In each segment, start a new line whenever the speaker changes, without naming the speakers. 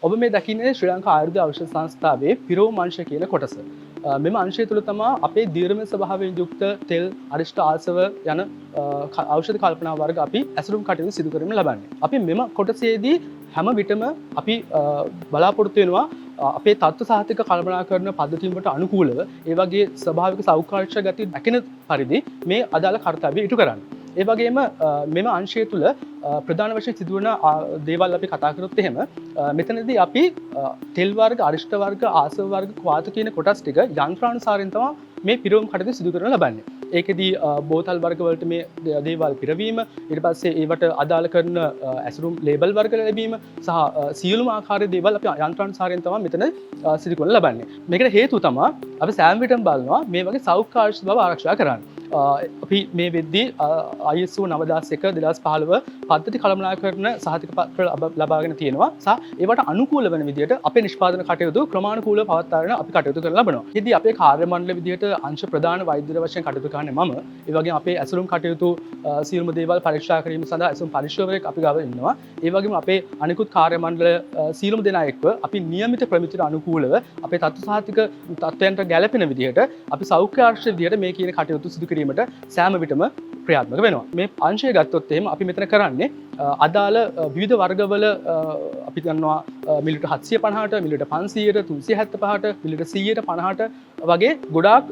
ඔබ මේ දකින්නේ ශ්‍රී ලංකා ආයුර්වේද ඖෂධ සංස්ථාවේ පිරෝම් අංශ කියන කොටස. මෙම අංශය තුළ තමයි අපේ දීර්ඝ ස්වභාවයෙන් යුක්ත තෙල්, අරිෂ්ඨ ආසව යන ඖෂධ කල්පනා වර්ග අපි ඇසුරුම් කටයුතු සිදු කරමින් ලබන්නේ. අපි මෙම කොටසේදී හැම විටම අපි බලාපොරොත්තු වෙනවා අපේ තත්ත්ව සාහිතික කල්පනා කරන පද්ධතින් වලට අනුකූලව ඒ වගේ ස්වභාවික සෞඛ්‍ය ගති දැකින පරිදි මේ අදාළ කාර්යය ඉටු කරන්න. ඒ වගේම මෙම අංශය තුළ ප්‍රධාන වශයෙන් සිදුවන දේවල් අපි කතා කරොත් එහෙම මෙතනදී අපි තෙල් වර්ග, අරිෂ්ඨ වර්ග, ආසව වර්ග, ක්වාත කියන කොටස් ටික යන්ත්‍රානුසාරයෙන් තමයි මේ පිරවුම් කටයුතු සිදු කරන ලබන්නේ. ඒකෙදී බෝතල් වර්ග වලට මේ දේවල් පිරවීම, ඊට පස්සේ ඒවට අදාළ කරන ඇසුරුම් ලේබල් වර්ග ලැබීම සහ සියලුම ආකාරයේ දේවල් අපි යන්ත්‍රානුසාරයෙන් තමයි මෙතන සිදු කරන ලබන්නේ. මේකට හේතුව තමයි අපි සෑම විටම බලනවා මේ වගේ සෞඛ්‍ය ආරක්ෂිත බව ආරක්ෂා කරන්න. අපි මේ වෙද්දී ISO 9001/2015 පද්ධති කළමනාකරණ සහතික පත්‍ර ලබාගෙන තියෙනවා සහ ඒවට අනුකූල වෙන විදිහට අපේ නිෂ්පාදන කටයුතු ක්‍රමානුකූලව පවත්වාගෙන අපි කටයුතු කරන ලබනවා. ඉතින් අපේ කාර්ය මණ්ඩල විදිහට අංශ ප්‍රධාන වෛද්‍යවරු වශයෙන් කටයුතු කරන්නේ මම. ඒ වගේම අපේ ඇසුරුම් කටයුතු සියලුම දේවල් පරීක්ෂා කිරීම සඳහා ඇසුරුම් පරිශෝධකයෙක් අපි ගාව ඉන්නවා. ඒ වගේම අපේ අනිකුත් කාර්ය මණ්ඩල සියලුම දෙනා එක්ව අපි නියමිත ප්‍රමිතියට අනුකූලව අපේ තත්ත්ව සහතික තත්ත්වයන්ට ගැළපෙන විදිහට අපි සෞඛ්‍ය ආරක්ෂක විදිහට මේ කියන කටයුතු සිදු කිරීමට සෑම විටම ක්‍රියාත්මක වෙනවා. මේ අංශය ගත්තොත් එහෙම අපි මෙතන කරන්නේ අදාළ විවිධ වර්ගවල අපි දන්නවා මිලිලිටර් 750ට, මිලිලිටර් 500ට, 375ට, මිලිලිටර් 100ට 50ට වගේ ගොඩාක්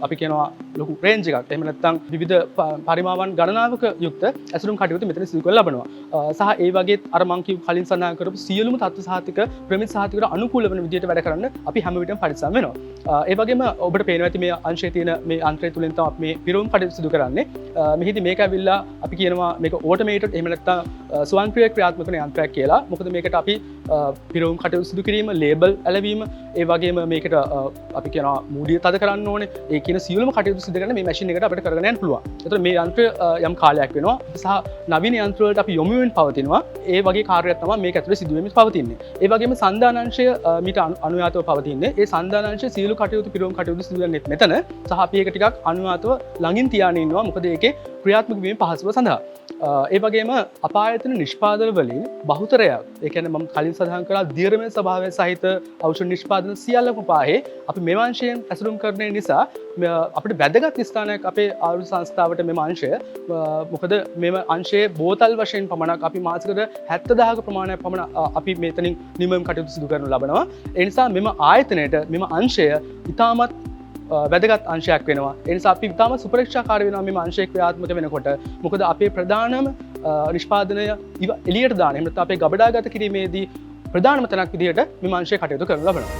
අපි කියනවා ලොකු රේන්ජ් එකක්. එහෙම නැත්නම් විවිධ පරිමාවන් ගණනාවක යුක්ත ඇසුරුම් කටයුතු මෙතන සිදු කරලා ලබනවා. සහ ඒ වගේ අර මං කිව් කලින් සඳහන් කරපු සියලුම තත්ත්ව සහතික ප්‍රමිති සහතිකට අනුකූල වෙන විදිහට වැඩ කරන්න අපි හැම විටම පරිස්සම් වෙනවා. ඒ වගේම ඔබට පේනවා ඇති මේ අංශයේ තියෙන මේ යන්ත්‍රය තුලින් තමයි අපි මේ පිරවුම් කටයුතු සිදු කරන්නේ. මෙහිදී මේක ඇවිල්ලා අපි කියනවා මේක ඕටෝමේටඩ් එහෙම නැත්නම් ස්වයංක්‍රීය ක්‍රියාත්මක කරන යන්ත්‍රයක් කියලා. මොකද මේකට අපි පිරවුම් කටයුතු සිදු කිරීම, ලේබල් ඇලවීම, ඒ වගේම මේකට අපි කියනවා මූඩිය තද කරන්න ඕනේ. ඒ කියන සියලුම කටයුතු සිදු කරන්න මේ මැෂින් එකට අපිට කරගෙන යන්න පුළුවන්. ඒතර මේ යන්ත්‍රය යම් කාලයක් වෙනවා සහ නවීන යන්ත්‍ර වලට අපි යොමු වෙමින් පවතිනවා. ඒ වගේ කාර්යයක් තමයි මේක ඇතුලේ සිදු වෙමින් පවතින්නේ. ඒ වගේම සන්දානංශය මීට අනුයාතව පවතින්නේ. ඒ සන්දානංශය සියලු කටයුතු පිරවුම් කටයුතු සිදු කරන්නේ මෙතන. සහ අපි ඒක ටිකක් අනුයාතව ළඟින් තියාගෙන ඉන්නවා. මොකද ඒකේ ක්‍රියාත්මක වීම පහසුව සඳහා. ඒ වගේම අපායතන නිෂ්පාදන වලින් බහුතරයක්, ඒ කියන්නේ මම කලින් සඳහන් කරා දීර්ඝමය ස්වභාවය සහිත ඖෂධ නිෂ්පාදන සියල්ලම පාහේ අපි මේ අංශයෙන් ඇසුරුම් කරන නිසා අපිට වැදගත් ස්ථානයක් අපේ ආයුර්වේද සංස්ථාවට මෙම අංශය. මොකද මෙම අංශයේ බෝතල් වශයෙන් පමණක් අපි මාසිකට 70000ක ප්‍රමාණයක් පමණ අපි මෙතනින් නිමම් කටයුතු සිදු කරනු ලබනවා. ඒ නිසා මෙම ආයතනයේ මෙම අංශය ඉතාමත් වැදගත් අංශයක් වෙනවා. ඒ නිසා අපි ඉතාමත් සුපරීක්ෂාකාරී වෙනවා මේ අංශයේ ක්‍රියාත්මක වෙනකොට. මොකද අපේ ප්‍රධානම නිෂ්පාදනය එළියට දාන, එහෙම නැත්නම් අපේ ගබඩාගත කිරීමේදී ප්‍රධානම තැනක් විදිහට මේ අංශය කටයුතු කරනු ලබනවා.